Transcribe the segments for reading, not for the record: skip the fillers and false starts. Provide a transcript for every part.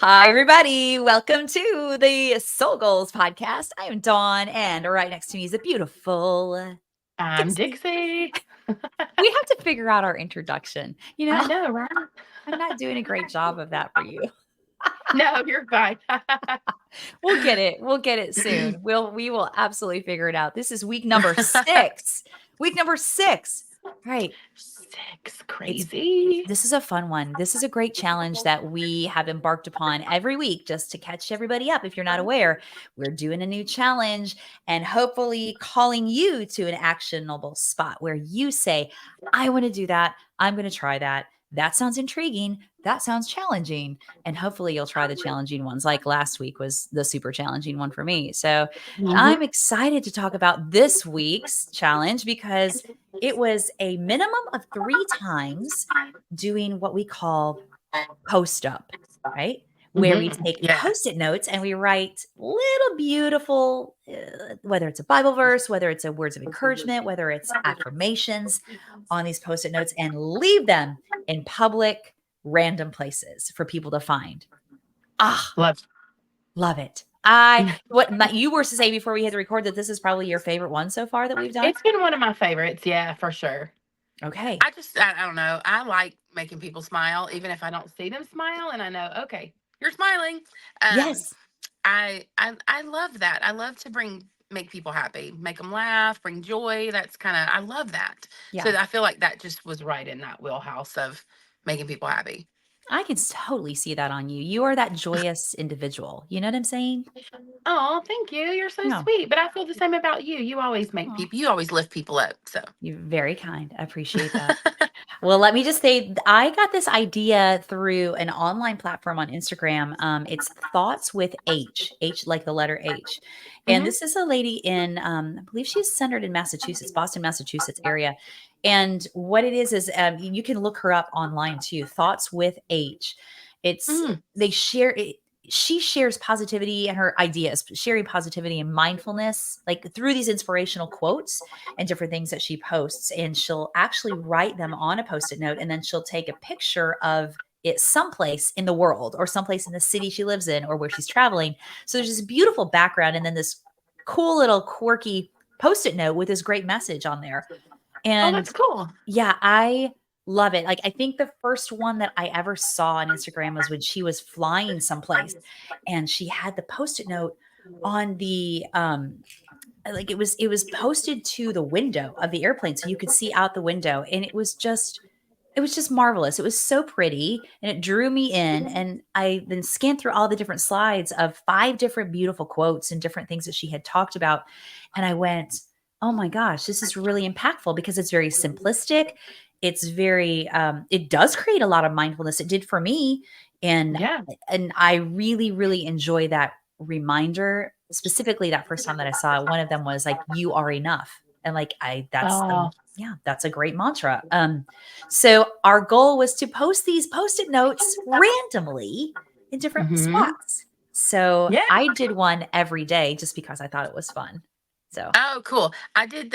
Hi, everybody. Welcome to the Soul Goals podcast. I am Dawn, and right next to me is a beautiful I'm Dixie. Dixie. We have to figure out our introduction. I know, right? I'm not doing a great job of that for you. No, you're fine. We'll get it. We'll get it soon. We will absolutely figure it out. This is week number 6. Week number 6. Right. 6, It's crazy. This is a fun one. This is a great challenge that we have embarked upon every week. Just to catch everybody up, if you're not aware, we're doing a new challenge and hopefully calling you to an actionable spot where you say, I want to do that. I'm going to try that. That sounds intriguing. That sounds challenging. And hopefully you'll try the challenging ones, like last week was the super challenging one for me. So Mhm. I'm excited to talk about this week's challenge because it was a minimum of 3 times doing what we call post up, right? Where we Mhm. take Yeah. post it notes and we write little beautiful, whether it's a Bible verse, whether it's a words of encouragement, whether it's affirmations on these post it notes and leave them in public, random places for people to find. Ah, Love. love it. You were to say before we had to record that this is probably your favorite one so far that we've done. It's been one of my favorites, yeah, for sure. Okay. I don't know. I like making people smile, even if I don't see them smile, and I know, okay, you're smiling. Um, Yes. I love that. I love to make people happy, make them laugh, bring joy. That's kind of I love that. So Yeah. I feel like that just was right in that wheelhouse of making people happy. I can totally see that on you. You are that joyous individual. You know what I'm saying? Oh, thank you. You're so No. sweet. But I feel the same about you. Aw, You always lift people up. So, you're very kind. I appreciate that. Well, let me just say, I got this idea through an online platform on Instagram. It's Thoughts with H like the letter H. And hmm this is a lady in, I believe she's centered in Massachusetts, Boston, Massachusetts area. And what it is you can look her up online too. Thoughts with H. It's mm, they share it. She shares positivity and her ideas, sharing positivity and mindfulness, like through these inspirational quotes and different things that she posts. And she'll actually write them on a post it note and then she'll take a picture of it someplace in the world or someplace in the city she lives in or where she's traveling. So there's this beautiful background and then this cool little quirky post it note with this great message on there. oh, And that's cool. yeah, I love it. Like I think the first one that I ever saw on Instagram was when she was flying someplace and she had the post it note on the like it was posted to the window of the airplane so you could see out the window and it was just marvelous. It was so pretty and it drew me in and I then scanned through all the different slides of 5 different beautiful quotes and different things that she had talked about and I went, "Oh my gosh, this is really impactful because it's very simplistic. It's very it does create a lot of mindfulness. It did for me and Yeah. I really really enjoy that reminder. Specifically that first time that I saw it, one of them was like, "You are enough." And like I that's Oh, yeah, that's a great mantra. So our goal was to post these post-it notes randomly in different hmm spots. So yeah. I did one every day just because I thought it was fun. So Oh, cool. I did,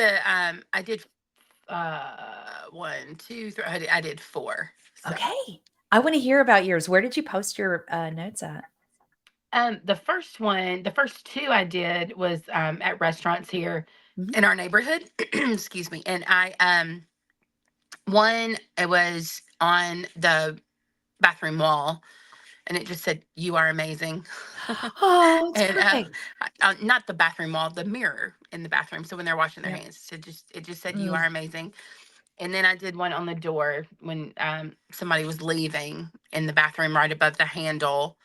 one, two, three, I did four. So, okay. I want to hear about yours. Where did you post your notes at? the first two I did was, at restaurants here Mhm. in our neighborhood. Excuse me. And one, it was on the bathroom wall and it just said, "You are amazing." Oh, it's And perfect. not the bathroom wall, the mirror in the bathroom. So when they're washing their Yep. hands, it just said, "You Mm. are amazing." And then I did one on the door when somebody was leaving in the bathroom, right above the handle,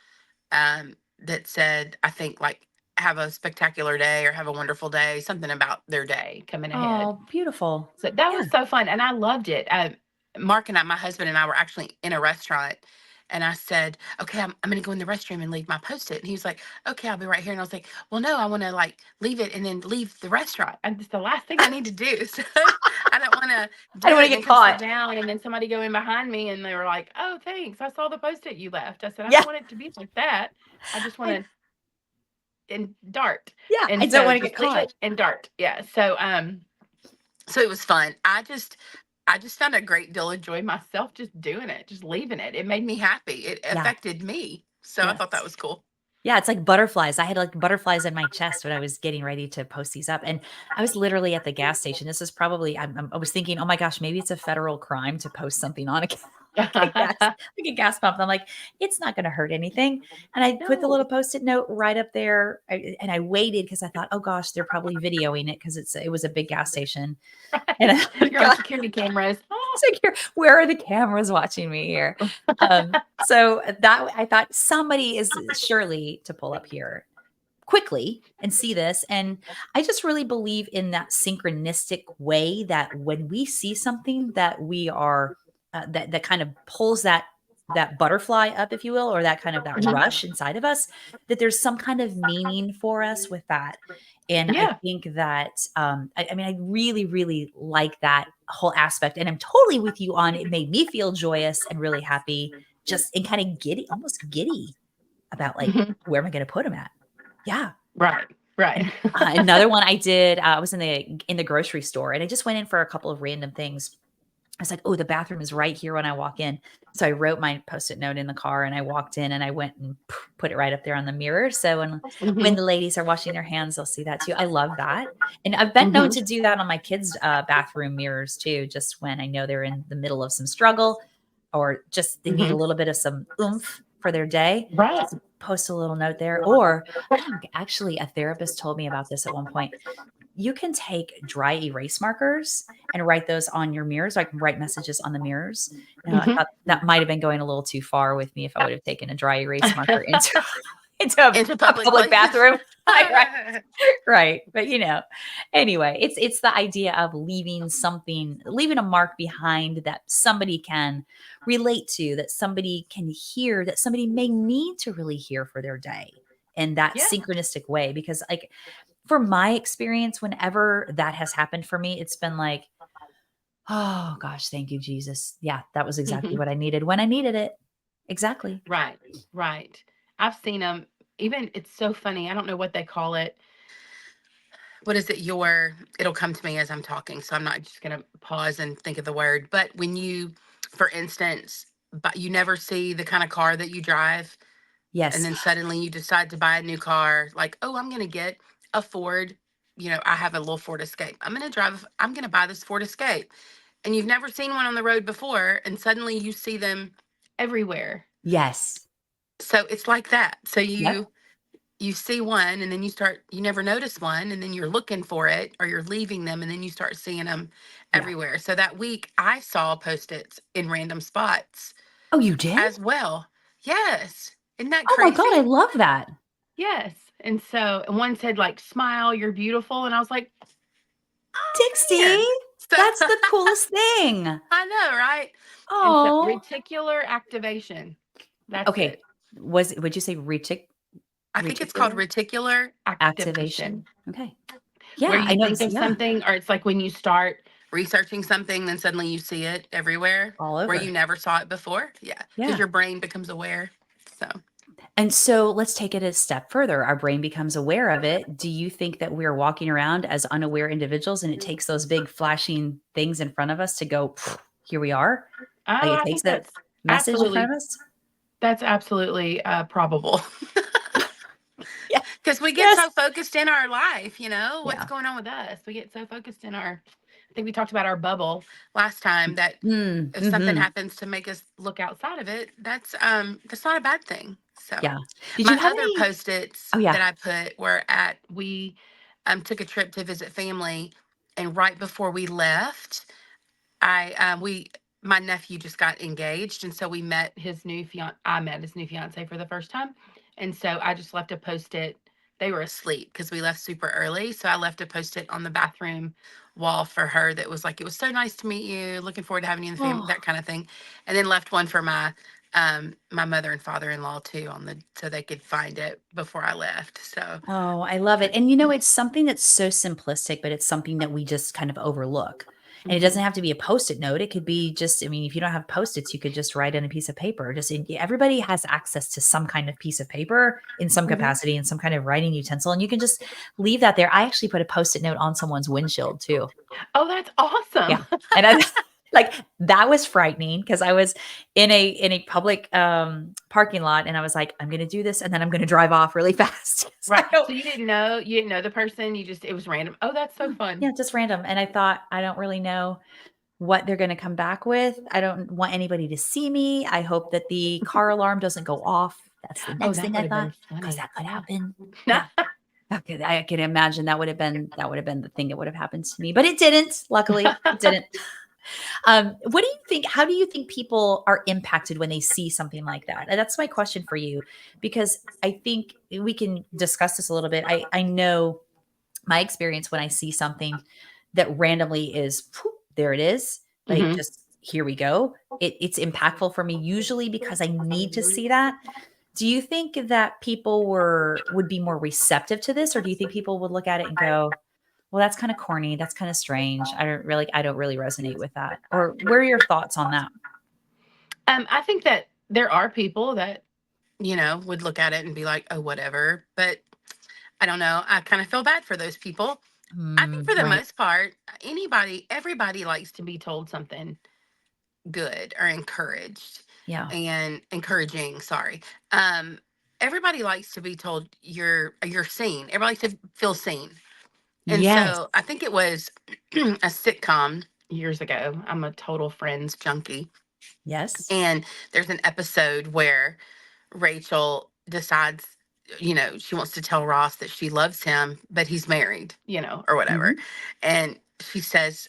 that said, I think like, "Have a spectacular day" or "Have a wonderful day," something about their day coming ahead. Oh, beautiful. So that Yeah. was so fun, and I loved it. Mark and I, my husband and I, were actually in a restaurant, and I said, "Okay, I'm going to go in the restroom and leave my post-it." And he was like, "Okay, I'll be right here." And I was like, "Well, no, I want to like leave it and then leave the restaurant. And it's the last thing I need to do." So I don't want to I do don't want it to and get then come sit caught. down and then somebody go in behind me and they were like, "Oh, thanks. I saw the post-it you left." I said, "I Yeah. don't want it to be like that. I just want I to and dart." yeah, And I don't so want to get just leave caught. it and dart. Yeah. So it was fun. I just found a great deal of joy myself just doing it, just leaving it. It made me happy. It Yeah. affected me. So I thought that Yes. was cool. Yeah, it's like butterflies. I had like butterflies in my chest when I was getting ready to post these up. And I was literally at the gas station. This is probably, I was thinking, oh my gosh, maybe it's a federal crime to post something on a, like a gas pump. And I'm like, it's not going to hurt anything. And I put the No. little post-it note right up there. And I waited because I thought, oh gosh, they're probably videoing it because it was a big gas station. And Right. I You're on got security cameras. secure. Where are the cameras watching me here? So that I thought somebody is surely to pull up here quickly and see this. And I just really believe in that synchronistic way that when we see something that we are that kind of pulls that butterfly up, if you will, or that kind of that Mhm. rush inside of us, that there's some kind of meaning for us with that. And I Yeah. think that I mean, I really, really like that whole aspect. And I'm totally with you on it made me feel joyous and really happy, just and kind of giddy, almost giddy about like Mhm. where am I going to put them at? Yeah. Right. Right. And, another one I did, I was in the grocery store and I just went in for a couple of random things. I was like, "Oh, the bathroom is right here when I walk in." So I wrote my Post-it note in the car and I walked in and I went and put it right up there on the mirror. So when Mhm. the ladies are washing their hands, they'll see that too. I love that. And I've been known Mhm. to do that on my kids' bathroom mirrors too, just when I know they're in the middle of some struggle or just they need a Mhm. little bit of some oomph for their day. Right. Just post a little note there. Or I think actually a therapist told me about this at one point. You can take dry erase markers and write those on your mirrors, like write messages on the mirrors. Now, I Mhm. thought that might have been going a little too far with me if I would have taken a dry erase marker into into Into a public public places. bathroom. Right, right. But anyway, it's the idea of leaving a mark behind that somebody can relate to, that somebody can hear, that somebody may need to really hear for their day in that Yeah. synchronistic way. Because like for my experience, whenever that has happened for me, it's been like, oh gosh, thank you, Jesus. Yeah, that was exactly Mhm. what I needed when I needed it. Exactly. Right. Right. I've seen them. Even it's so funny. I don't know what they call it. What is it? It'll come to me as I'm talking. So I'm not just going to pause and think of the word. But when you, for instance, but you never see the kind of car that you drive, and Yes. then suddenly you decide to buy a new car, like, oh, I'm going to get a Ford. I have a little Ford Escape. I'm going to buy this Ford Escape. And you've never seen one on the road before. And suddenly you see them everywhere. Yes. So it's like that. So Yep. you see one and then you never notice one and then you're looking for it or you're leaving them and then you start seeing them Yeah. everywhere. So that week I saw post-its in random spots Oh, you did? as well. Yes. Isn't that Oh my God, I crazy? love that. Yes. And one said like smile, you're beautiful. And I was like, oh Dixie, man. So that's the coolest thing. I know, right? And so Oh. reticular activation. That's Okay. it. Would you say I think it's called reticular reticular activation? activation. Okay. Where Yeah, I you know think this. of Yeah. something, or it's like when you start researching something, then suddenly you see it everywhere All where you over. never saw it before. Yeah, because Yeah. your brain becomes aware. So, And so let's take it a step further. Our brain becomes aware of it. Do you think that we're walking around as unaware individuals and it takes those big flashing things in front of us to go, "Pfft, here we are? Like oh, it I takes think that message in front absolutely of us? that's absolutely probable. Yeah. Because we get Yes. so focused in our life, what's Yeah. going on with us. We get so focused in I think we talked about our bubble last time that Mm, if something mhm. happens to make us look outside of it, that's not a bad thing. So Yeah. Did you my have other any post-its Oh, yeah. that I put were at we took a trip to visit family, and right before we left, I we my nephew just got engaged, and so I met his new fiance for the first time, and so I just left a post-it. They were asleep because we left super early, so I left a post-it on the bathroom wall for her that was like, "It was so nice to meet you. Looking forward to having you in the family," Oh. that kind of thing, and then left one for my mother and father-in-law too so they could find it before I left. So Oh, I love it. And it's something that's so simplistic, but it's something that we just kind of overlook. And it mhm, doesn't have to be a post-it note. It could be just, I mean, if you don't have post-its, you could just write on a piece of paper. Everybody has access to some kind of piece of paper in some mhm. capacity and some kind of writing utensil. And you can just leave that there. I actually put a post-it note on someone's windshield too. Oh, that's Yeah. awesome. And I Like, that was frightening because I was in a public, parking lot, and I was like, "I'm gonna do this, and then I'm gonna drive off really fast." 'Cause I Right. don't So you didn't know the person, you just it was random. Oh, that's so fun. yeah, just random, and I thought, "I don't really know what they're gonna come back with. I don't want anybody to see me. I hope that the car alarm doesn't go off." That's the Oh, next that thing would I have thought, been because funny. that could Yeah. happen. Yeah. I could imagine that would have been the thing that would have happened to me, but it didn't. Luckily, it didn't. What do you think? How do you think people are impacted when they see something like that? And that's my question for you, because I think we can discuss this a little bit. I know my experience when I see something that randomly is poof, there it is, like Mhm. just here we go. It's impactful for me usually because I need to see that. Do you think that people would be more receptive to this, or do you think people would look at it and go, "Well, that's kind of corny. That's kind of strange. I don't really resonate with that." Or what are your thoughts on that? I think that there are people that, would look at it and be like, "Oh, whatever." But I don't know. I kind of feel bad for those people. I think for the Right. most part, everybody likes to be told something good or encouraged Yeah. and encouraging, sorry. Um Everybody likes to be told you're seen. Everybody likes to feel seen. And Yes. so I think it was a sitcom years ago. I'm a total Friends junkie. Yes. And there's an episode where Rachel decides, she wants to tell Ross that she loves him, but he's married, or whatever. Mhm. And she says,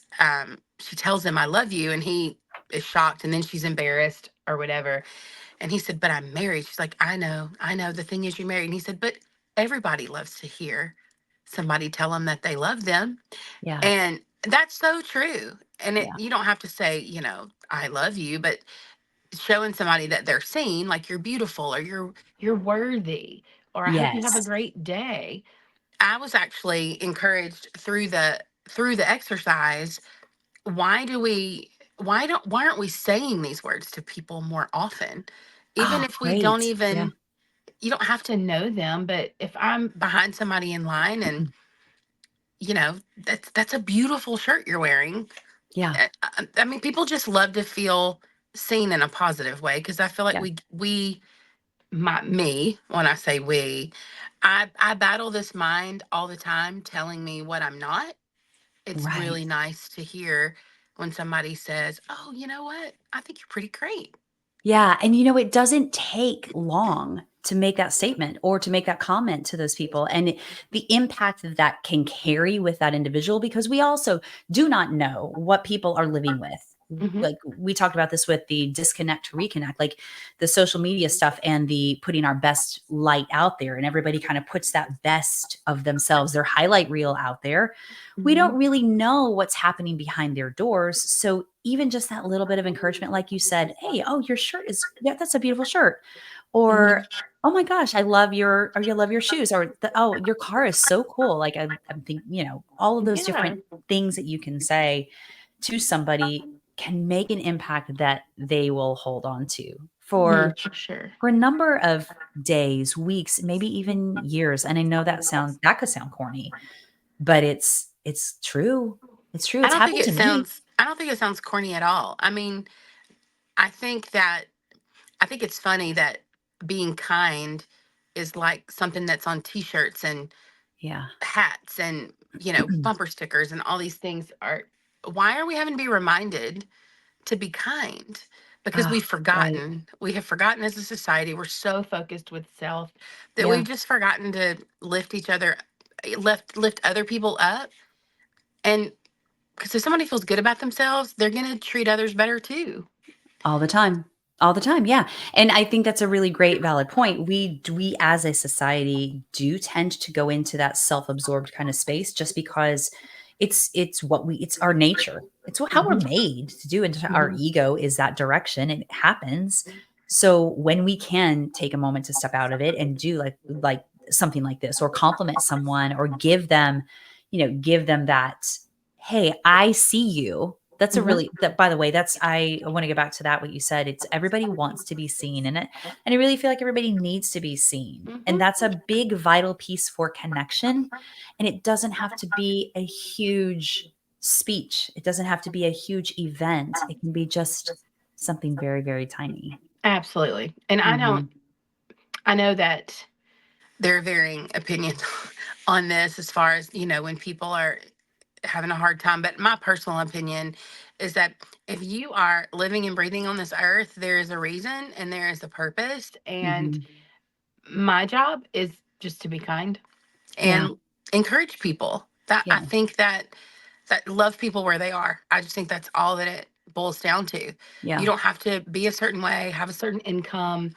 she tells him, "I love you." And he is shocked. And then she's embarrassed or whatever. And he said, "But I'm married." She's like, "I know, I know. The thing is, you're married." And he said, "But everybody loves to hear somebody tell them that they love them." Yeah. And that's so true. And Yeah. you don't have to say, "I love you," but showing somebody that they're seen, like you're beautiful or you're worthy, or I hope you have a Yes. great day. I was actually encouraged through the exercise. Why aren't we saying these words to people more often? Even Oh, if we don't great. Yeah. even you don't have to know them, but if I'm behind somebody in line and that's a beautiful shirt you're wearing. Yeah. I mean, people just love to feel seen in a positive way, because I feel like Yeah. me, when I say we, I battle this mind all the time telling me what I'm not. It's Right. really nice to hear when somebody says, "Oh, you know what? I think you're pretty great." Yeah, and it doesn't take long to make that statement or to make that comment to those people, and the impact that that can carry with that individual, because we also do not know what people are living with. Hmm. Like, we talked about this with the disconnect to reconnect, like the social media stuff and the putting our best light out there, and everybody kind of puts that best of themselves, their highlight reel out there. We Hmm. don't really know what's happening behind their doors. So even just that little bit of encouragement, like you said, "Hey, oh, your shirt is, yeah, that's a beautiful shirt." Or, Hmm. "Oh my gosh, I love your shoes." Or, "Oh, your car is so cool." Like, I'm thinking, all of those Yeah. different things that you can say to somebody can make an impact that they will hold on to Hmm. for For sure. a number of days, weeks, maybe even years. And I know that could sound corny, but it's true. It's true. It's happened to me. I don't think it sounds corny at all. I mean, I think that I think it's funny that being kind is like something that's on t-shirts and Yeah. hats and bumper stickers, and all these things are. Why are we having to be reminded to be kind? Because Oh, right. we have forgotten as a society. We're so focused with self that Yeah. we've just forgotten to lift each other, lift other people up. And because if somebody feels good about themselves, they're going to treat others better too. All the time. All the time, yeah, and I think that's a really great valid point. We as a society do tend to go into that self-absorbed kind of space just because it's our nature. It's how we're Hmm. made to do, and our Hmm. ego is that direction, and it happens. So when we can take a moment to step out of it and do like something like this, or compliment someone, or give them that, "Hey, I see you." That's a Hmm. really that by the way, that's I want to go back to that what you said. It's everybody wants to be seen in it. And I really feel like everybody needs to be seen. And Hmm. that's a big vital piece for connection. And it doesn't have to be a huge speech. It doesn't have to be a huge event. It can be just something very, very tiny. Absolutely. And Hmm. I know that there are varying opinions on this as far as, when people are having a hard time. But my personal opinion is that if you are living and breathing on this earth, there is a reason and there is a purpose. And Hmm. my job is just to be kind Yeah. and encourage people. That I Yeah. think that love people where they are. I just think that's all that it boils down to. You Yeah. don't have to be a certain way, have a certain income,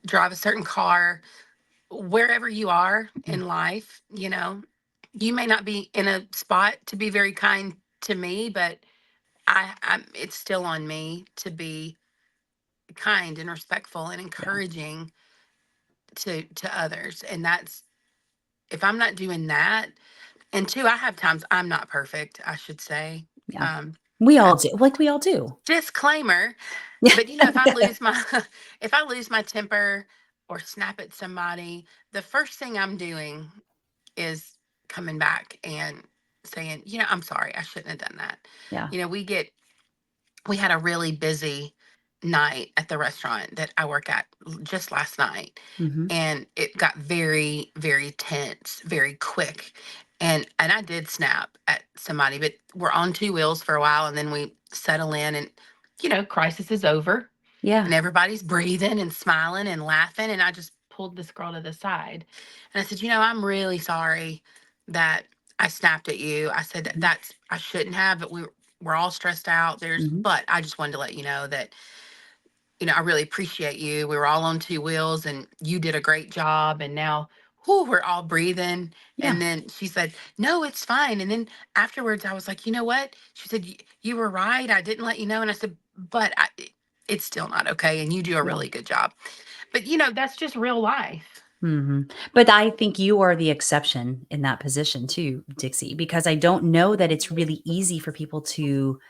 drive a certain car. Wherever you are Yeah. in life, you may not be in a spot to be very kind to me, but it's still on me to be kind and respectful and Yeah. encouraging to others. And that's, if I'm not doing that, and two, I have times I'm not perfect, I should say. Yeah. Um, We uh, all do. Like we all do. Disclaimer, but if I lose my if I lose my temper or snap at somebody, the first thing I'm doing is coming back and saying, I'm sorry, I shouldn't have done that. Yeah. We had a really busy night at the restaurant that I work at just last night. Hmm. And it got very, very tense, very quick. And I did snap at somebody, but we're on two wheels for a while and then we settle in and crisis is over Yeah. and everybody's breathing and smiling and laughing. And I just pulled this girl to the side and I said, I'm really sorry that I snapped at you. I said Hmm. that's I shouldn't have, but we're all stressed out. Hmm. But I just wanted to let you know that, I really appreciate you. We were all on two wheels and you did a great job. And now, whew, we're all breathing. Yeah. And then she said, no, it's fine. And then afterwards, I was like, you know what? She said, you were right. I didn't let you know. And I said, but it's still not okay. And you do a Yeah. really good job. But, that's just real life. Hmm. But I think you are the exception in that position too, Dixie, because I don't know that it's really easy for people to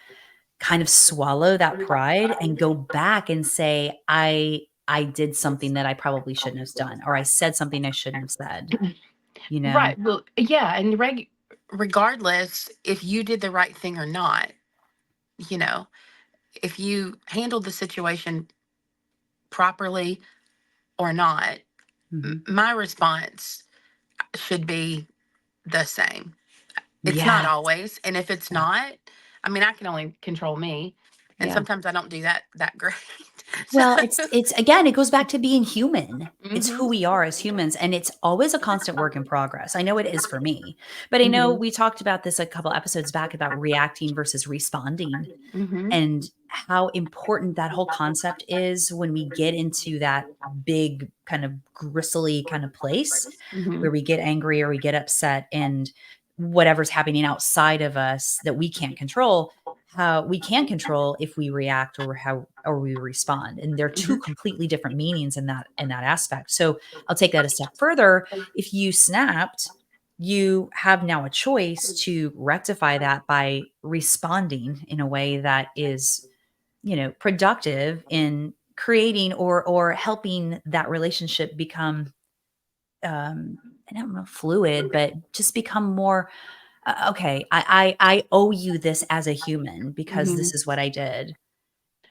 kind of swallow that pride and go back and say, I did something that I probably shouldn't have done, or I said something I shouldn't have said, you know? Right. Well, yeah. And regardless if you did the right thing or not, you know, if you handled the situation properly or not, Hmm. my response should be the same. It's not Yeah. always, and if it's Yeah. not, I mean, I can only control me, and Yeah. sometimes I don't do that great. So, Well, it's again, it goes back to being human. It's who mhm, we are as humans, and it's always a constant work in progress. I know it is for me, but I know mhm, we talked about this a couple episodes back about reacting versus responding, mhm, and how important that whole concept is when we get into that big kind of gristly kind of place mhm, where we get angry or we get upset, and whatever's happening outside of us that we can't control, how we can control if we react or how or we respond, and they're two mhm, completely different meanings in that aspect. So I'll take that a step further. If you snapped, you have now a choice to rectify that by responding in a way that is, productive in creating or helping that relationship become, I don't know, fluid, but just become more, okay, I owe you this as a human because mhm. this is what I did.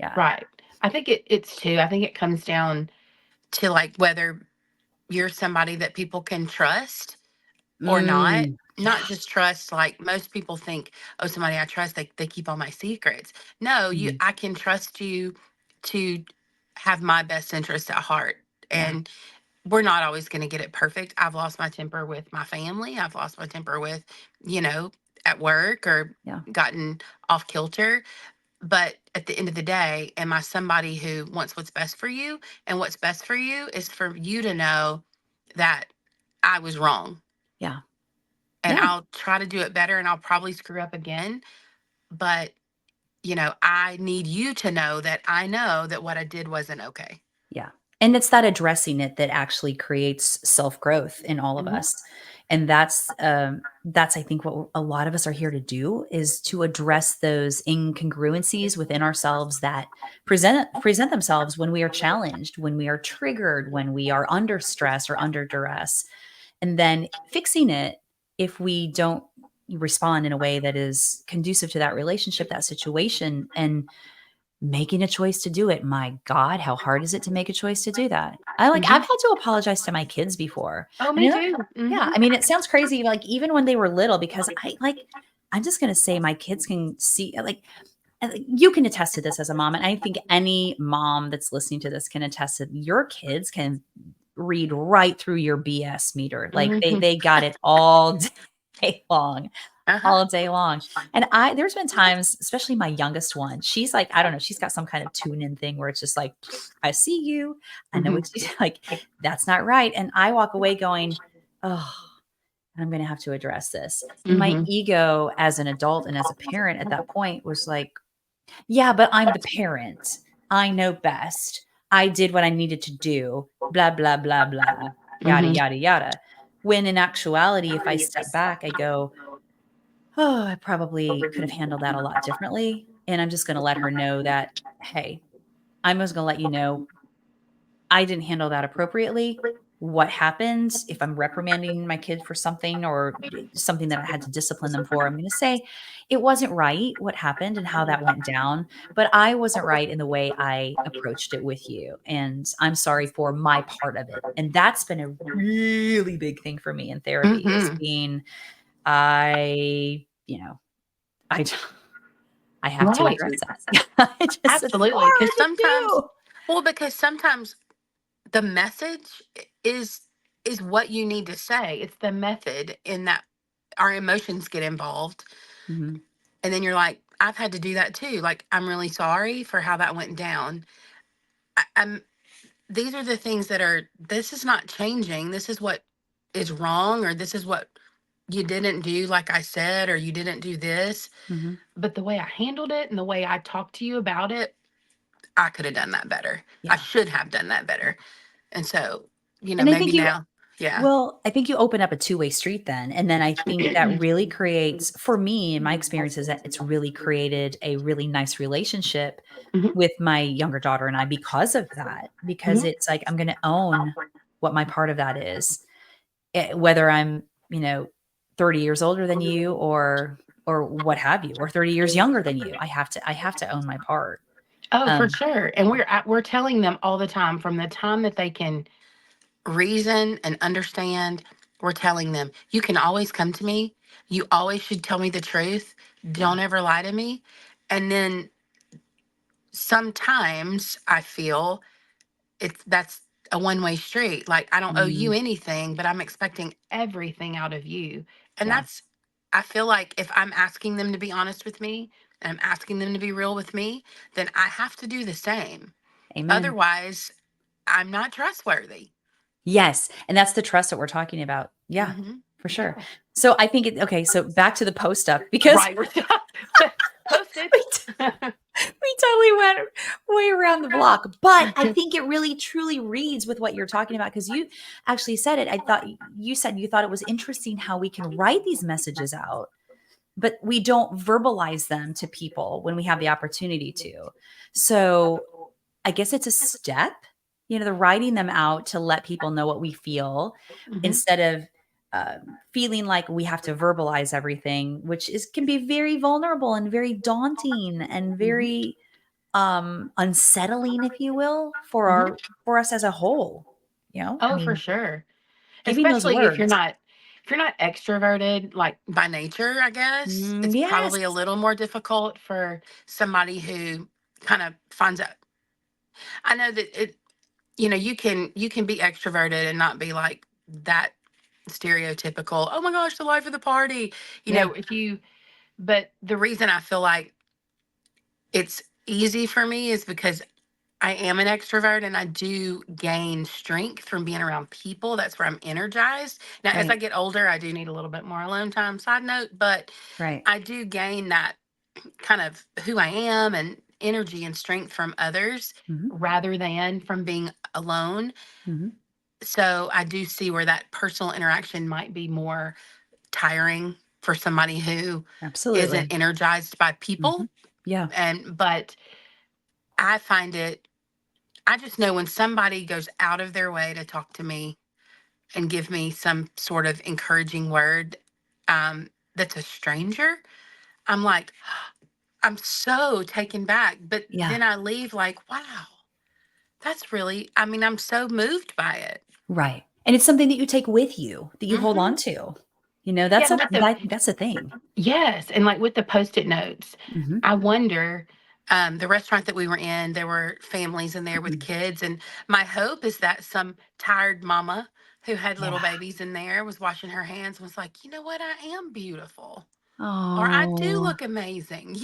Yeah. Right. I think it's too. I think it comes down to like whether you're somebody that people can trust or not. Not Yeah. just trust, like most people think, oh, somebody I trust, they keep all my secrets. No, Mhm. I can trust you to have my best interest at heart. Yeah. And we're not always going to get it perfect. I've lost my temper with my family. I've lost my temper with, you know, at work or Yeah. gotten off kilter. But at the end of the day, am I somebody who wants what's best for you? And what's best for you is for you to know that I was wrong Yeah. and Yeah. I'll try to do it better and I'll probably screw up again. But, I need you to know that I know that what I did wasn't okay. Yeah. And it's that addressing it that actually creates self-growth in all of Mhm, us. And that's I think what a lot of us are here to do, is to address those incongruencies within ourselves that present themselves when we are challenged, when we are triggered, when we are under stress or under duress. And then fixing it if we don't respond in a way that is conducive to that relationship, that situation, and making a choice to do it. My God, how hard is it to make a choice to do that? I've Mhm. had to apologize to my kids before. Oh, I me know too. yeah, Mhm. I mean, it sounds crazy, like, even when they were little, because I'm just gonna say my kids can see, like, you can attest to this as a mom, and I think any mom that's listening to this can attest that your kids can read right through your BS meter. Like, Mhm. they got it all day long, Uh-huh. all day long. And there's been times, especially my youngest one, she's like, I don't know, she's got some kind of tune in thing where it's just like, I see you. I know Mhm. what you like. That's not right. And I walk away going, oh, I'm going to have to address this. And my Mhm. ego as an adult and as a parent at that point was like, yeah, but I'm the parent. I know best. I did what I needed to do. Blah, blah, blah, blah, yada, Mhm. yada, yada. When in actuality, if I step back, I go, oh, I probably could have handled that a lot differently. And I'm just going to let her know that, hey, I'm just going to let you know I didn't handle that appropriately. What happens if I'm reprimanding my kid for something or something that I had to discipline them for? I'm going to say it wasn't right what happened and how that went down, but I wasn't right in the way I approached it with you. And I'm sorry for my part of it. And that's been a really big thing for me in therapy is Mhm. being, I, I, I have to Right. address that. It's Absolutely. hard to do. Because sometimes the message is what you need to say. It's the method in that our emotions get involved. Mhm. And then you're like, I've had to do that too. Like, I'm really sorry for how that went down. I'm these are the things that are this is not changing. This is what is wrong, or this is what you didn't do, like I said, or you didn't do this. Mhm. But the way I handled it and the way I talked to you about it, I could have done that better. I Yeah. should have done that better. And so, And I maybe think you now, yeah. Well, I think you open up a two-way street then, and then I think that really creates for me, in my experience, is that it's really created a really nice relationship Mhm. with my younger daughter and I because of that, because Mhm. it's like I'm gonna own what my part of that is, whether I'm, 30 years older than you or what have you, or 30 years younger than you. I have to own my part. Oh, for Um, sure. And we're telling them all the time, from the time that they can reason and understand. We're telling them, you can always come to me. You always should tell me the truth. yeah. Don't ever lie to me. And then sometimes I feel that's a one-way street. Like, I don't owe you Mhm. anything, but I'm expecting everything out of you. And Yeah. I feel like if I'm asking them to be honest with me and I'm asking them to be real with me, then I have to do the same. Amen. Otherwise, I'm not trustworthy. Yes, and that's the trust that we're talking about. Yeah, Hmm. for sure. Yeah. So I think okay, so back to the post stuff because Right. We're posted. we we totally went way around the block, but I think it really truly reads with what you're talking about because you actually said it. I thought you said you thought it was interesting how we can write these messages out, but we don't verbalize them to people when we have the opportunity to. So I guess it's a step, the writing them out to let people know what we feel Hmm. instead of feeling like we have to verbalize everything, which can be very vulnerable and very daunting and Hmm. very unsettling, if you will, Hmm. for us as a whole. I Oh, for mean, sure. giving those Especially words. if you're not extroverted, like, by nature, I guess Mm, it's yes. probably a little more difficult for somebody who kind of finds out. I know that you can be extroverted and not be like that stereotypical, oh my gosh, the life of the party. Yeah. If you But the reason I feel like it's easy for me is because I am an extrovert and I do gain strength from being around people. That's where I'm energized. Now, as I Right. get older, I do need a little bit more alone time, side note, but Right. I do gain that kind of who I am and energy and strength from others Hmm. rather than from being alone. Hmm. So I do see where that personal interaction might be more tiring for somebody who Absolutely. isn't energized by Hmm. people. Yeah. But I find I just know when somebody goes out of their way to talk to me and give me some sort of encouraging word, um, that's a stranger, I'm like, I'm so taken back. But Yeah. then I leave like, wow, that's really, I mean, I'm so moved by it. Right. And it's something that you take with you, that you hold on Hmm. to. You know, Yeah. And with the, that's a thing. yes. And like with the Post it notes, Mhm. I wonder, the restaurant that we were in, there were families in there with Mhm. kids. And my hope is that some tired mama who had Yeah. little babies in there was washing her hands and was like, you know what? I am beautiful. Or I do Oh. look amazing.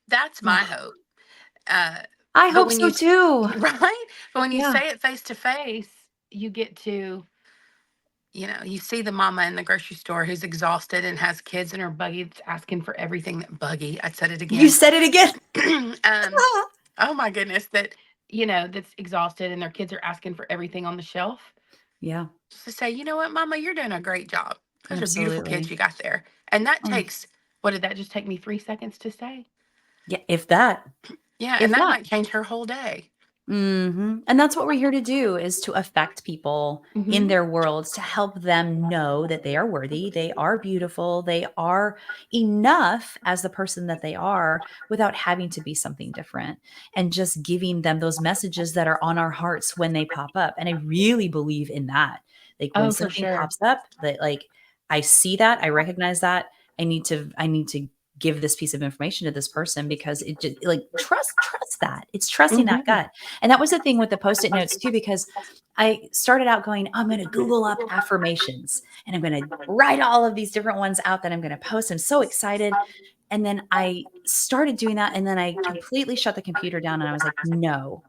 That's my Oh, hope. Uh, I but hope when so too. right? But when you Yeah. say it face to face, you get to, you see the mama in the grocery store who's exhausted and has kids in her buggy that's asking for everything that buggy. I said it You again. said it again. um, oh my goodness, that's exhausted and their kids are asking for everything on the shelf. Yeah, Just to say, you know what, mama, you're doing a great job. Those are beautiful kids absolutely. you got there. And that Oh, takes, what did that just take me 3 seconds to say? yeah, if that. Yeah, and If that that. might change her whole day. And that's what we're here to do, is to affect people in Hmm. their worlds, to help them know that they are worthy, they are beautiful, they are enough as the person that they are, without having to be something different, and just giving them those messages that are on our hearts when they pop up. And I really believe in that. Like when Oh, for something sure. pops up that, like, I see that, I recognize that, I need to give this piece of information to this person, because it just, like, trust that. It's trusting that Hmm. gut. And that was the thing with the Post-it notes too, because I started out going, I'm going to Google up affirmations and I'm going to write all of these different ones out that I'm going to post. I'm so excited. And then I started doing that. And then I completely shut the computer down and I was like, no,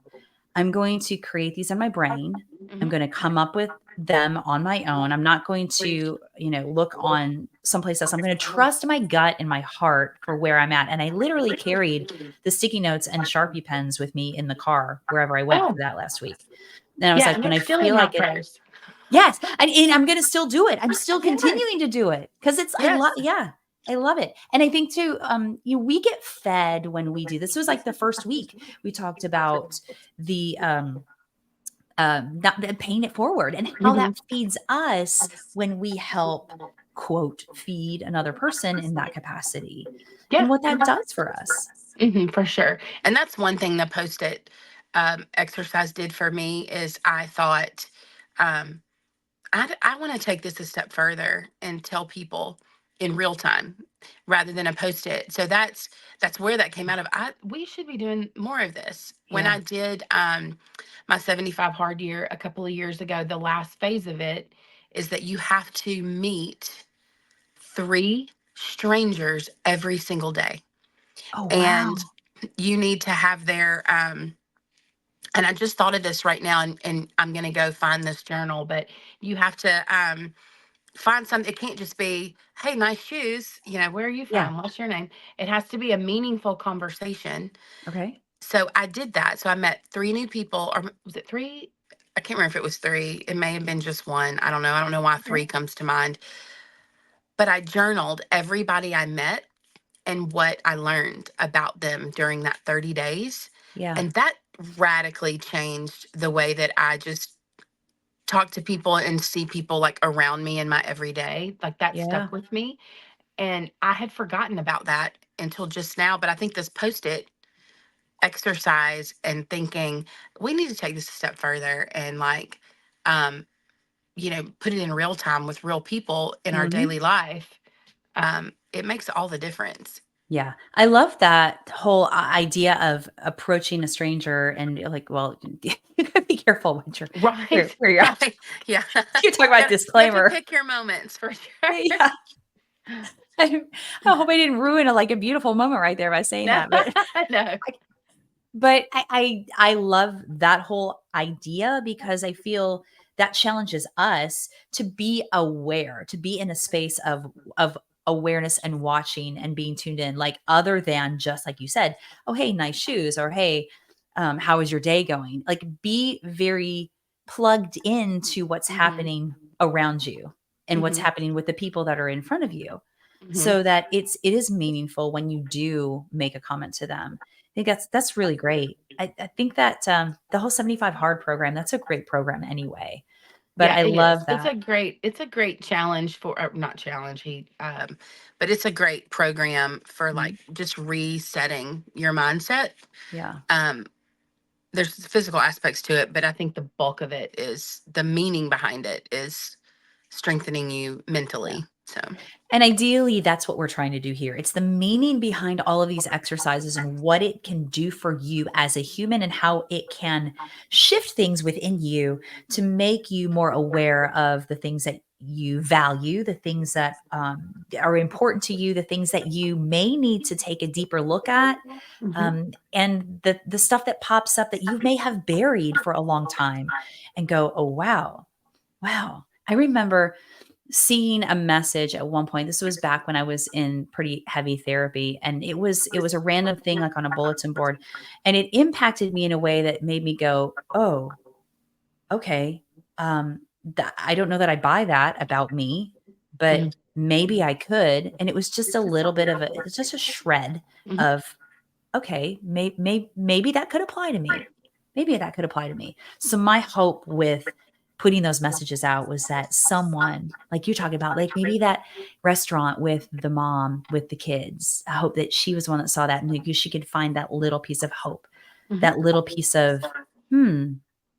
I'm going to create these in my brain. I'm Hmm. going to come up with them on my own. I'm not going to, look on someplace else. I'm going to trust my gut and my heart for where I'm at. And I literally carried the sticky notes and Sharpie pens with me in the car wherever I went Oh, for that last week. And I was yeah. like, And when they're I still feel in my like it, prayers. yes, and I'm going to still do it. I'm still Yes. continuing to do it because I love, Yes. yeah, I love it. And I think too, we get fed when we do this. It was like the first week we talked about the, not paying it forward, and how Hmm. that feeds us when we help, quote, feed another person in that capacity, and Yeah. what that does for us. For sure. And that's one thing the post-it exercise did for me is I thought, um, I want to take this a step further and tell people in real time rather than a post-it. So that's where that came out of. We should be doing more of this. When Yeah. I did my 75 hard year a couple of years ago, the last phase of it is that you have to meet 3 strangers every single day. Oh, And wow. you need to have their and I just thought of this right now, and I'm gonna go find this journal, but you have to find something. It can't just be, hey, nice shoes, where are you Yeah. from? What's your name? It has to be a meaningful conversation. Okay. So I did that. So I met 3 new people, or was it three? I can't remember if it was three. It may have been just one. I don't know. I don't know why Okay. three comes to mind. But I journaled everybody I met and what I learned about them during that 30 days. Yeah. And that radically changed the way that I just talk to people and see people like around me in my everyday. Like that Yeah. stuck with me. And I had forgotten about that until just now. But I think this post it exercise and thinking we need to take this a step further and like, um, put it in real time with real people in our Mhm. daily life. It makes all the difference. Yeah. I love that whole idea of approaching a stranger and you're like, well, you gotta be careful what you're Right, where you're at. right. Yeah. You talk about You have to disclaimer. pick your moments for sure. Yeah. I I hope I didn't ruin a beautiful moment right there by saying No, that, but no. I love that whole idea, because I feel that challenges us to be aware, to be in a space of awareness and watching and being tuned in, like, other than just like you said, "Oh, hey, nice shoes," or "Hey, how is your day going?" Like, be very plugged into what's Mhm, happening around you and what's mhm, happening with the people that are in front of you, mhm. so that it is meaningful when you do make a comment to them. I think that's really great. I think that, the whole 75 Hard program, that's a great program anyway. But Yeah, I it love is. that. It's a great challenge for, not challenge, but it's a great program for like Mhm. just resetting your mindset. Yeah. Um, there's physical aspects to it, but I think the bulk of it is the meaning behind it is strengthening you Yeah. mentally. So, And ideally, that's what we're trying to do here. It's the meaning behind all of these exercises and what it can do for you as a human and how it can shift things within you to make you more aware of the things that you value, the things that are important to you, the things that you may need to take a deeper look at, hmm and the stuff that pops up that you may have buried for a long time, and go, oh wow, wow. I remember seeing a message at one point. This was back when I was in pretty heavy therapy, and it was a random thing like on a bulletin board, and it impacted me in a way that made me go, "Oh, okay. I don't know that I buy that about me, but hmm maybe I could." And it was just a little bit of it's just a shred hmm of, okay, maybe that could apply to me. Maybe that could apply to me. So my hope with putting those messages out was that someone, like you talk about, like maybe that restaurant with the mom with the kids, I hope that she was the one that saw that and maybe she could find that little piece of hope, hmm that little piece of, hmm,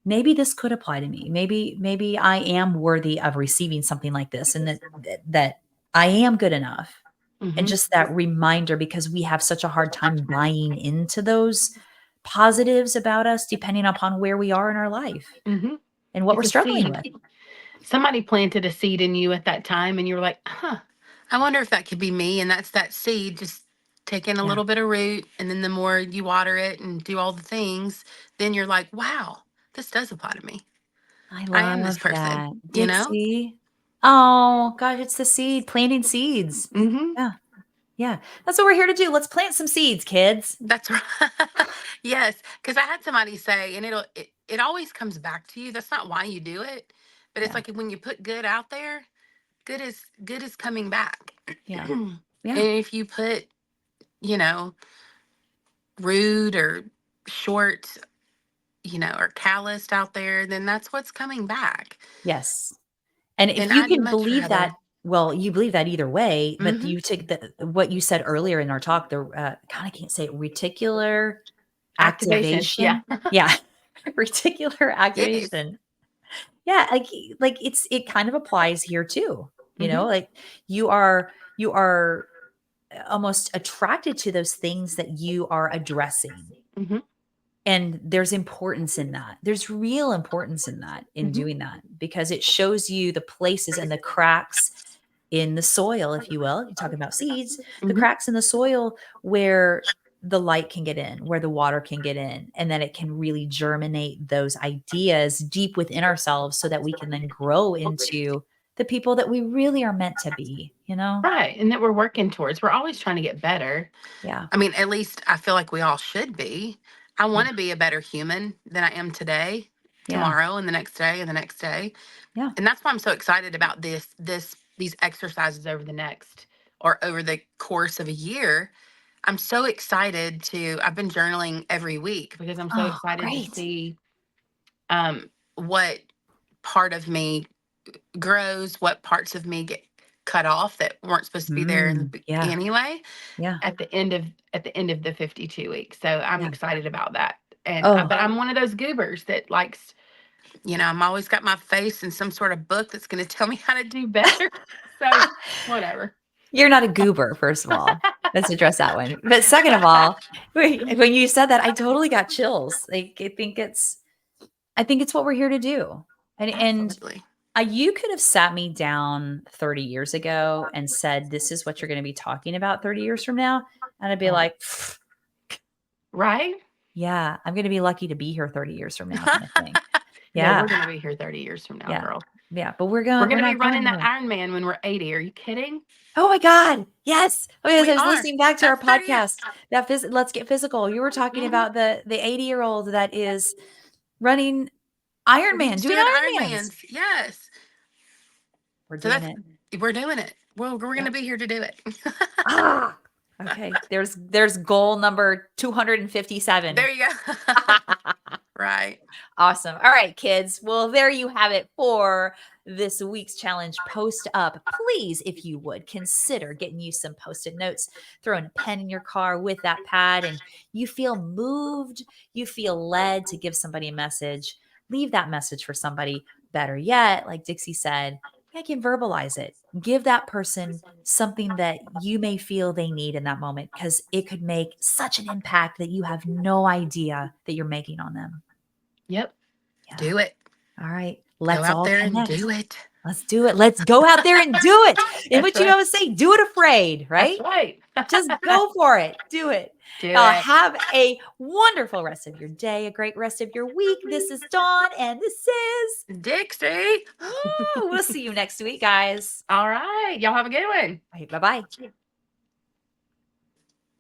maybe this could apply to me. Maybe I am worthy of receiving something like this, and that I am good enough. And hmm just that reminder, because we have such a hard time buying into those positives about us depending upon where we are in our life hmm and what we're It's a struggling seed. with. Somebody planted a seed in you at that time, and you were like, huh, I wonder if that could be me. And that's that seed just taking a Yeah. little bit of root. And then the more you water it and do all the things, then you're like, wow, this does apply to me. I I am this love person, that. you know? Dixie. Oh, gosh, it's the seed, planting seeds. hmm Yeah. Yeah. That's what we're here to do. Let's plant some seeds, kids. That's right. Yes. Because I had somebody say, and it always comes back to you. That's not why you do it. But it's Yeah. like when you put good out there, good is coming back. Yeah. And Yeah. if you put, you know, rude or short, or calloused out there, then that's what's coming back. Yes. And if And you I'd can much believe that, rather. well, you believe that either way, but hmm you take what you said earlier in our talk, the God, I can't say it, reticular Activation. Yeah. activation. Yeah. Reticular Yes. activation. Yeah, like it kind of applies here too. hmm Like you are almost attracted to those things that you are addressing. hmm And there's importance in that. There's real importance in that, in hmm doing that, because it shows you the places and the cracks in the soil, if you will. You talk about seeds, the hmm cracks in the soil where the light can get in, where the water can get in, and then it can really germinate those ideas deep within ourselves so that we can then grow into the people that we really are meant to be, you know? Right. And that we're working towards. We're always trying to get better. Yeah. I mean, at least I feel like we all should be. I Yeah. want to be a better human than I am today, Yeah. tomorrow, and the next day, and the next day. Yeah. And that's why I'm so excited about these exercises over the course of a year. I'm so excited I've been journaling every week because I'm so Oh, excited to great. see what part of me grows, what parts of me get cut off that weren't supposed to be there Yeah. anyway Yeah. at the end of the 52 weeks. So I'm Yeah. excited about that. And Oh, but I'm one of those goobers that likes, I'm always got my face in some sort of book that's going to tell me how to do better. So whatever. you're not a goober, first of all. Let's address that one. But second of all, when you said that, I totally got chills. Like I think it's what we're here to do. And Absolutely. you could have sat me down 30 years ago and said, this is what you're going to be talking about 30 years from now. And I'd be Right. like, Right? yeah, I'm going to be lucky to be here 30 years from now, kind of thing. No, Yeah. we're going to be here 30 years from now, Yeah. girl. Yeah. But We're we're going to be not going running that anywhere. Iron Man when we're 80. Are you kidding? Oh my God. Yes. Oh, yes. We I was are. listening back to our That's 30 years. podcast. Let's get physical. You were talking hmm about the 80-year-old that is running Iron Man, He's doing doing Iron Iron Mans. Mans. Yes. We're So doing it. we're doing it. We're going Yep. to be here to do it. Ah. Okay. There's goal number 257. There you go. right. Awesome. All right, kids. Well, there you have it for this week's challenge. Post up. Please, if you would, consider getting you some post-it notes, throwing a pen in your car with that pad, and you feel moved, you feel led to give somebody a message. Leave that message for somebody. Better yet, like Dixie said, I can verbalize it. Give that person something that you may feel they need in that moment, because it could make such an impact that you have no idea that you're making on them. Yep. Yeah. Do it. All right. Go Let's out all there and connect. do it. Let's do it. Let's go out there and do it. And That's what you right. always say, do it afraid, That's right? right. Just go for it. Do it. Do it. Have a wonderful rest of your day, a great rest of your week. This is Dawn, and this is Dixie. Woo. We'll see you next week, guys. All right. Y'all have a good one. All right, bye-bye.